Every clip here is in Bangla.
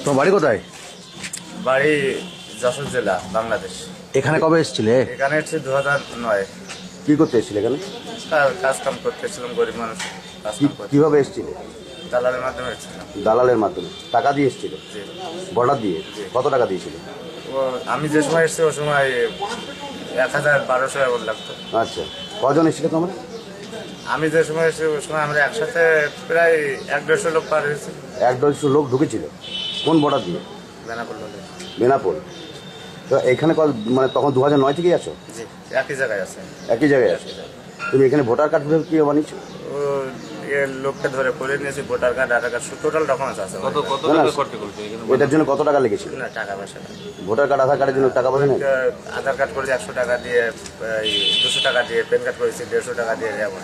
তোমার বাড়ি কোথায়? বাড়ি যশোর জেলা, বাংলাদেশ। এখানে কবে এসেছিলে? এখানে এসেছি 2009। কি করতে এসেছিলে এখানে? কাজ কাম করতে এসেছিলাম, গরিব মানুষ কাজ কাম করতে। কিভাবে এসেছিলে? দালালের মাধ্যমে এসেছিলাম। দালালের মাধ্যমে টাকা দিয়ে এসেছিলে? জি। বর্ডার দিয়ে? কত টাকা দিয়েছিলে? আমি যে সময় এসেছি ওই সময় 1000-1200 এমন লাগতো। আচ্ছা, কজন এসেছিলে তোমরা? আমি যে সময় এসেছি ওই সময় আমরা একসাথে প্রায় 1-150 লোক পার হয়েছি। 1-150 লোক ঢুকেছিল? কোন বর্ডার দিয়ে? বেনাপোল বলে। বেনাপোল। তো এখানে মানে তখন 2009 থেকেই আছো? জি, একই জায়গায় আছে। একই জায়গায় আছো? তুমি এখানে ভোটার কার্ড কি বানিয়েছো? ও লোককে ধরে করে নিয়েছি, ভোটার কার্ড, আধার কার্ড, টোটাল ডকুমেন্টস আছে। এটার জন্য কত টাকা লেগেছিল? না, টাকা পয়সা না। ভোটার কার্ড আধার কার্ডের জন্য টাকা পয়সা নেই? আধার কার্ড করেছি 100 টাকা দিয়ে, 200 টাকা দিয়ে, প্যান কার্ড করেছি 150 টাকা দিয়ে। যেমন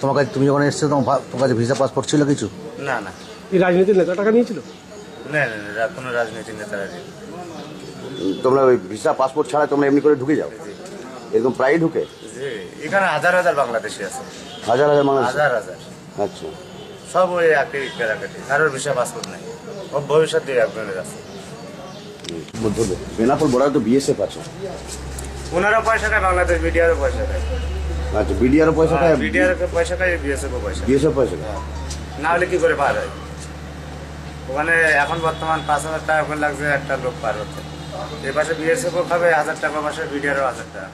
তোমার কাছে, তুমি যখন এসছো তোমার কাছে ভিসা পাসপোর্ট ছিল কিছু? না না। এই রাজনীতির নেতা টাকা নিয়েছিল? না না না, কোনো রাজনীতির নেতারা নেই। তোমরা ওই ভিসা পাসপোর্ট ছাড়া তোমরা এমনি করে ঢুকে যাও? এরকম প্রায়ই ঢুকে? জি, এখানে হাজার হাজার বাংলাদেশি আছে। হাজার হাজার মানুষ? হাজার হাজার। আচ্ছা। সব ওই একই কেরাকাটি, কারোর ভিসা পাসপোর্ট নাই। ও ভবিষ্যৎ দিয়ে একজনের আছে। বেনাপোল বর্ডার তো বিএসএফ আছে? ওনারও পয়সা খায়, বাংলাদেশ বিডিআরও পয়সা খায়। আচ্ছা, বিডিআর পয়সা খায়? বিডিআর পয়সা খায়, বিএসএফও পয়সা খায়। বিএসএফ পয়সা খায়? না হলে কি করে পার হয়? ওখানে এখন বর্তমান 5000 টাকা করে লাগছে একটা লোক পার হতে। এ পাশে বিএসএফও খাবে 1000 টাকা, পাশে বিডিআরও 1000 টাকা।